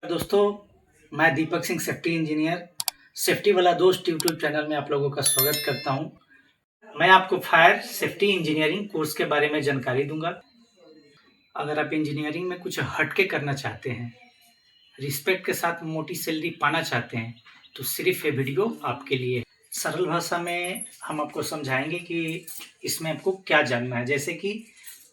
दोस्तों, मैं Deepak Singh safety engineer safety वाला दोस्त यूट्यूब चैनल में आप लोगों का स्वागत करता हूं। मैं आपको फायर सेफ्टी इंजीनियरिंग कोर्स के बारे में जानकारी दूंगा। अगर आप इंजीनियरिंग में कुछ हटके करना चाहते हैं, रिस्पेक्ट के साथ मोटी सैलरी पाना चाहते हैं, तो सिर्फ ये वीडियो आपके लिए। सरल भाषा में हम आपको समझाएंगे कि इसमें आपको क्या जानना है। जैसे कि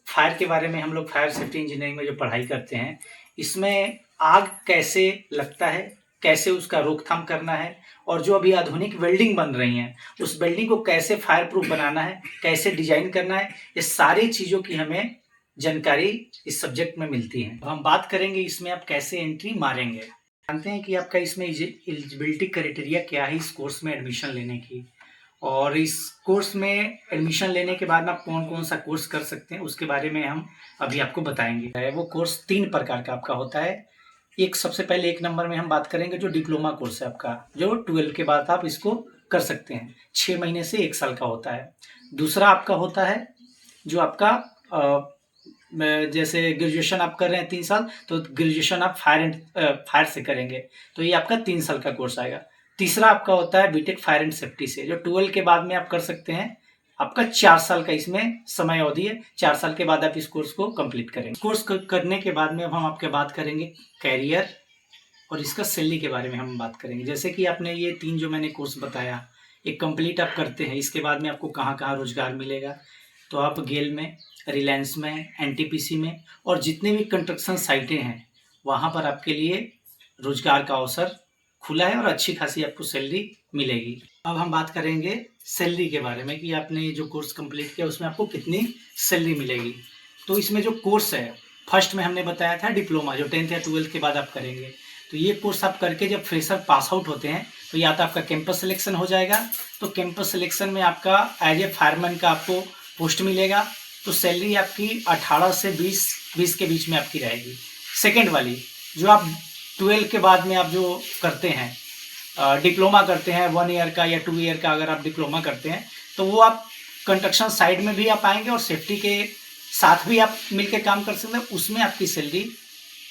फायर के बारे में हम लोग फायर सेफ्टी इंजीनियरिंग में जो पढ़ाई करते हैं, इसमें आग कैसे लगता है, कैसे उसका रोकथाम करना है, और जो अभी आधुनिक वेल्डिंग बन रही हैं उस वेल्डिंग को कैसे फायर प्रूफ बनाना है, कैसे डिजाइन करना है, ये सारी चीज़ों की हमें जानकारी इस सब्जेक्ट में मिलती है। अब हम बात करेंगे इसमें आप कैसे एंट्री मारेंगे। जानते हैं कि आपका इसमें एलिजिबिलिटी क्राइटेरिया क्या है इस कोर्स में एडमिशन लेने की, और इस कोर्स में एडमिशन लेने के बाद आप कौन कौन सा कोर्स कर सकते हैं उसके बारे में हम अभी आपको बताएंगे। वो कोर्स 3 प्रकार का आपका होता है। सबसे पहले 1 नंबर में हम बात करेंगे जो डिप्लोमा कोर्स है आपका, जो 12 के बाद आप इसको कर सकते हैं, 6 महीने से 1 साल का होता है। दूसरा आपका होता है जो आपका जैसे ग्रेजुएशन आप कर रहे हैं 3 साल, तो ग्रेजुएशन आप फायर से करेंगे, तो ये आपका 3 साल का कोर्स आएगा। तीसरा आपका होता है बीटेक फायर एंड सेफ्टी से, जो 12 के बाद में आप कर सकते हैं। आपका 4 साल का इसमें समय अवधि है, 4 साल के बाद आप इस कोर्स को कंप्लीट करेंगे। कोर्स करने के बाद में अब हम आपके बात करेंगे कैरियर और इसका सैलरी के बारे में हम बात करेंगे। जैसे कि आपने ये 3 जो मैंने कोर्स बताया, एक कंप्लीट आप करते हैं, इसके बाद में आपको कहाँ कहाँ रोजगार मिलेगा, तो आप गेल में, रिलायंस में, एनटीपीसी में और जितने भी कंस्ट्रक्शन साइटें हैं वहाँ पर आपके लिए रोजगार का अवसर खुला है और अच्छी खासी आपको सैलरी मिलेगी। अब हम बात करेंगे सैलरी के बारे में कि आपने जो कोर्स कंप्लीट किया उसमें आपको कितनी सैलरी मिलेगी। तो इसमें जो कोर्स है, फर्स्ट में हमने बताया था डिप्लोमा, जो 10th या 12th के बाद आप करेंगे। तो ये कोर्स आप करके जब फ्रेशर पास आउट होते हैं तो या तो आपका कैंपस सिलेक्शन हो जाएगा, तो कैंपस सिलेक्शन में आपका एज ए फायरमैन का आपको पोस्ट मिलेगा, तो सैलरी आपकी 18 से 20 के बीच में आपकी रहेगी। सेकेंड वाली जो आप 12 के बाद में आप जो करते हैं, डिप्लोमा करते हैं 1 ईयर का या 2 ईयर का, अगर आप डिप्लोमा करते हैं तो वो आप कंस्ट्रक्शन साइड में भी आप आएंगे और सेफ्टी के साथ भी आप मिलकर काम कर सकते हैं। उसमें आपकी सैलरी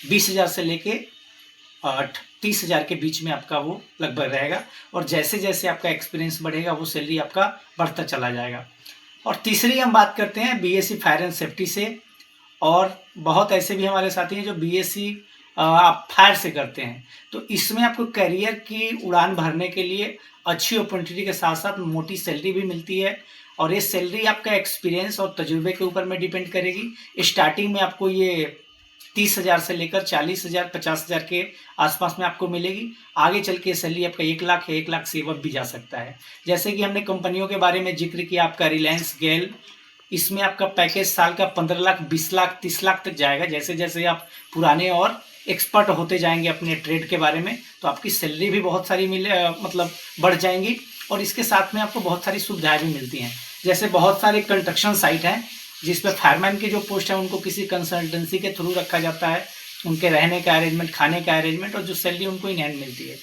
20,000 से लेके 30,000 के बीच में आपका वो लगभग रहेगा, और जैसे जैसे आपका एक्सपीरियंस बढ़ेगा वो सैलरी आपका बढ़ता चला जाएगा। और तीसरी हम बात करते हैं बीएससी फायर एंड सेफ्टी से, और बहुत ऐसे भी हमारे साथी हैं जो बीएससी आप फायर से करते हैं। तो इसमें आपको करियर की उड़ान भरने के लिए अच्छी अपॉर्चुनिटी के साथ साथ मोटी सैलरी भी मिलती है, और ये सैलरी आपका एक्सपीरियंस और तजुर्बे के ऊपर में डिपेंड करेगी। स्टार्टिंग में आपको ये 30,000 से लेकर 40,000 50,000 के आसपास में आपको मिलेगी। आगे चल के सैलरी आपका 1 लाख या 1 लाख से अब भी जा सकता है। जैसे कि हमने कंपनियों के बारे में जिक्र किया, आपका रिलायंस, गेल, इसमें आपका पैकेज साल का 15 लाख, 20 लाख, 30 लाख तक जाएगा। जैसे जैसे आप पुराने और एक्सपर्ट होते जाएंगे अपने ट्रेड के बारे में, तो आपकी सैलरी भी बहुत सारी मतलब बढ़ जाएंगी, और इसके साथ में आपको बहुत सारी सुविधाएं भी मिलती हैं। जैसे बहुत सारे कंस्ट्रक्शन साइट हैं जिस पर फायरमैन की जो पोस्ट है उनको किसी कंसल्टेंसी के थ्रू रखा जाता है, उनके रहने का अरेंजमेंट, खाने का अरेंजमेंट, और जो सैलरी उनको इन हैंड मिलती है।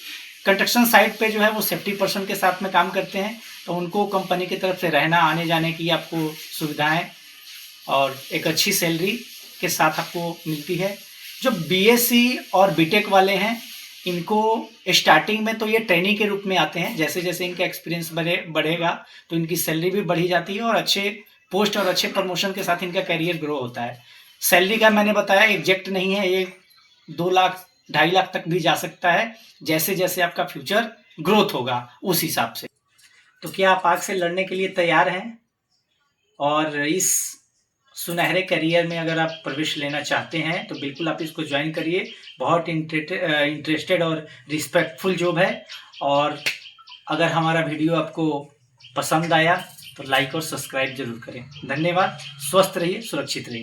कंस्ट्रक्शन साइट पे जो है वो सेफ्टी पर्सन के साथ में काम करते हैं, तो उनको कंपनी की तरफ से रहना आने जाने की आपको सुविधाएं और एक अच्छी सैलरी के साथ आपको मिलती है। जो बीएससी और बीटेक वाले हैं, इनको स्टार्टिंग में तो ये ट्रेनिंग के रूप में आते हैं, जैसे जैसे इनका एक्सपीरियंस बढ़ेगा तो इनकी सैलरी भी बढ़ी जाती है, और अच्छे पोस्ट और अच्छे प्रमोशन के साथ इनका करियर ग्रो होता है। सैलरी का मैंने बताया एग्जैक्ट नहीं है, ये 2 लाख 2.5 लाख तक भी जा सकता है, जैसे जैसे आपका फ्यूचर ग्रोथ होगा उस हिसाब से। तो क्या आप आग से लड़ने के लिए तैयार हैं? और इस सुनहरे करियर में अगर आप प्रवेश लेना चाहते हैं तो बिल्कुल आप इसको ज्वाइन करिए। बहुत इंटरेस्टेड और रिस्पेक्टफुल जॉब है। और अगर हमारा वीडियो आपको पसंद आया तो लाइक और सब्सक्राइब जरूर करें। धन्यवाद। स्वस्थ रहिए, सुरक्षित रहिए।